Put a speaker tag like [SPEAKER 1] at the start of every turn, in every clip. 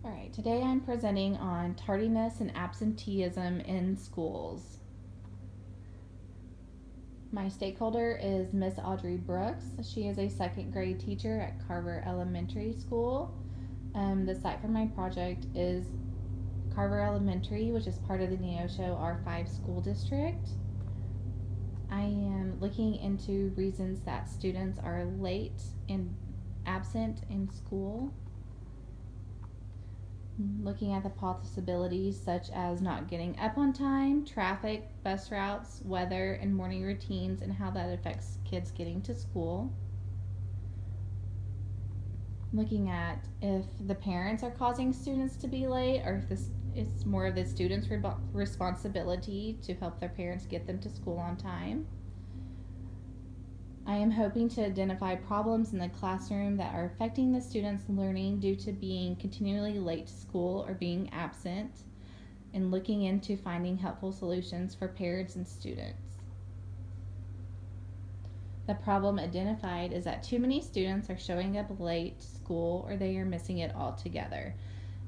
[SPEAKER 1] All right, today I'm presenting on tardiness and absenteeism in schools. My stakeholder is Miss Audrey Brooks. She is a second grade teacher at Carver Elementary School. The site for my project is Carver Elementary, which is part of the Neosho R5 school district. I am looking into reasons that students are late and absent in school. Looking at the possibilities such as not getting up on time, traffic, bus routes, weather, and morning routines, and how that affects kids getting to school. Looking at if the parents are causing students to be late, or if it's more of the students' responsibility to help their parents get them to school on time. I am hoping to identify problems in the classroom that are affecting the students' learning due to being continually late to school or being absent, and looking into finding helpful solutions for parents and students. The problem identified is that too many students are showing up late to school or they are missing it altogether.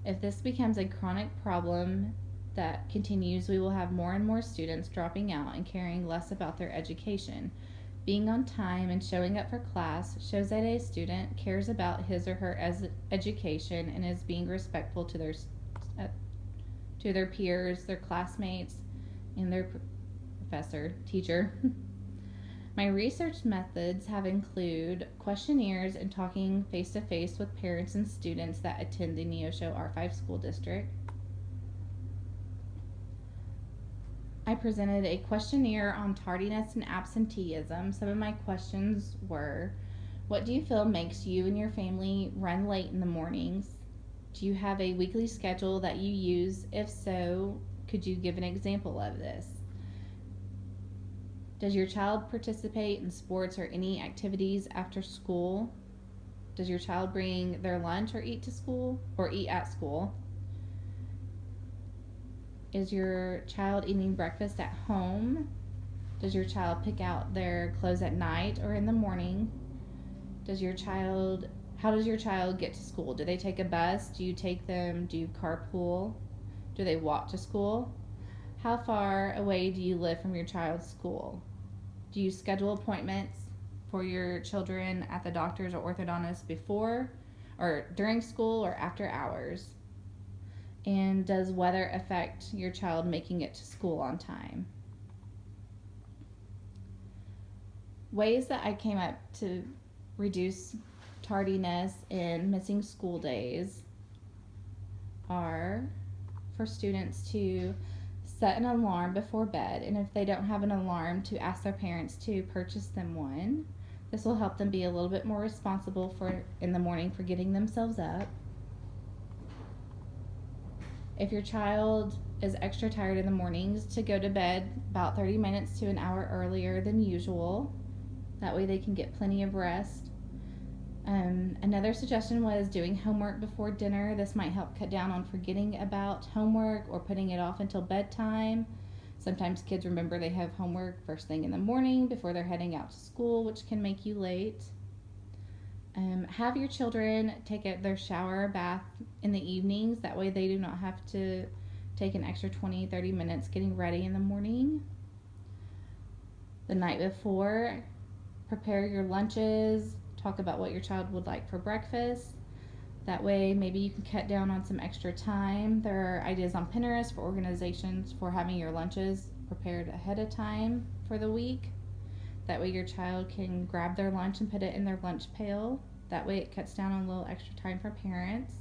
[SPEAKER 1] If this becomes a chronic problem that continues, we will have more and more students dropping out and caring less about their education. Being on time and showing up for class shows that a student cares about his or her education and is being respectful to their peers, their classmates, and their teacher. My research methods have included questionnaires and talking face-to-face with parents and students that attend the Neosho R5 school district. I presented a questionnaire on tardiness and absenteeism. Some of my questions were, what do you feel makes you and your family run late in the mornings? Do you have a weekly schedule that you use? If so, could you give an example of this? Does your child participate in sports or any activities after school? Does your child bring their lunch or eat to school or eat at school? Is your child eating breakfast at home? Does your child pick out their clothes at night or in the morning? How does your child get to school? Do they take a bus? Do you take them? Do you carpool? Do they walk to school? How far away do you live from your child's school? Do you schedule appointments for your children at the doctor's or orthodontist before or during school or after hours? And does weather affect your child making it to school on time? Ways that I came up to reduce tardiness and missing school days are for students to set an alarm before bed, and if they don't have an alarm, to ask their parents to purchase them one. This will help them be a little bit more responsible in the morning for getting themselves up. If your child is extra tired in the mornings, to go to bed about 30 minutes to an hour earlier than usual. That way they can get plenty of rest. Another suggestion was doing homework before dinner. This might help cut down on forgetting about homework or putting it off until bedtime. Sometimes kids remember they have homework first thing in the morning before they're heading out to school, which can make you late. Have your children take their shower or bath in the evenings. That way they do not have to take an extra 20-30 minutes getting ready in the morning. The night before, prepare your lunches. Talk about what your child would like for breakfast. That way maybe you can cut down on some extra time. There are ideas on Pinterest for organizations for having your lunches prepared ahead of time for the week. That way your child can grab their lunch and put it in their lunch pail. That way it cuts down on a little extra time for parents.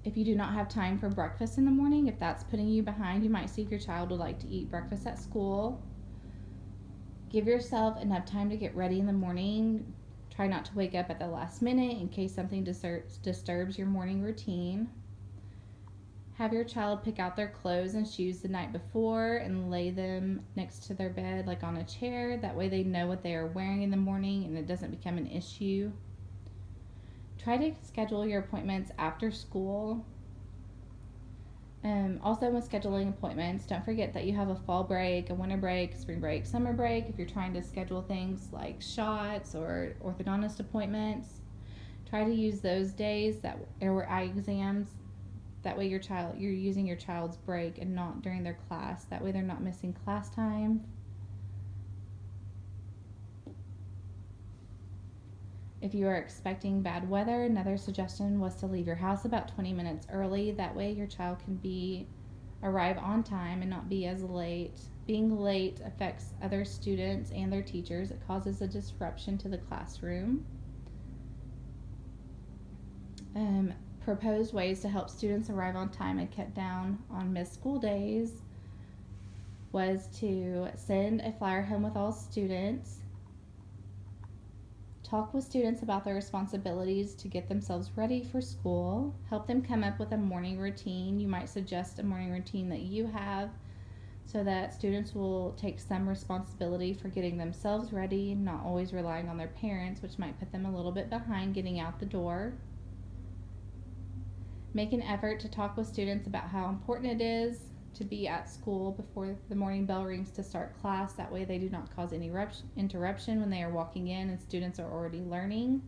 [SPEAKER 1] If you do not have time for breakfast in the morning, if that's putting you behind, you might see if your child would like to eat breakfast at school. Give yourself enough time to get ready in the morning. Try not to wake up at the last minute in case something disturbs your morning routine. Have your child pick out their clothes and shoes the night before and lay them next to their bed, like on a chair. That way they know what they are wearing in the morning and it doesn't become an issue. Try to schedule your appointments after school. Also, when scheduling appointments, don't forget that you have a fall break, a winter break, spring break, summer break. If you're trying to schedule things like shots or orthodontist appointments, Try to use those days that or eye exams. That way you're using your child's break and not during their class. That way they're not missing class time. If you are expecting bad weather, another suggestion was to leave your house about 20 minutes early. That way your child can arrive on time and not be as late. Being late affects other students and their teachers. It causes a disruption to the classroom. Proposed ways to help students arrive on time and cut down on missed school days was to send a flyer home with all students. Talk with students about their responsibilities to get themselves ready for school. Help them come up with a morning routine. You might suggest a morning routine that you have so that students will take some responsibility for getting themselves ready, not always relying on their parents, which might put them a little bit behind getting out the door. Make an effort to talk with students about how important it is to be at school before the morning bell rings to start class. That way they do not cause any interruption when they are walking in and students are already learning.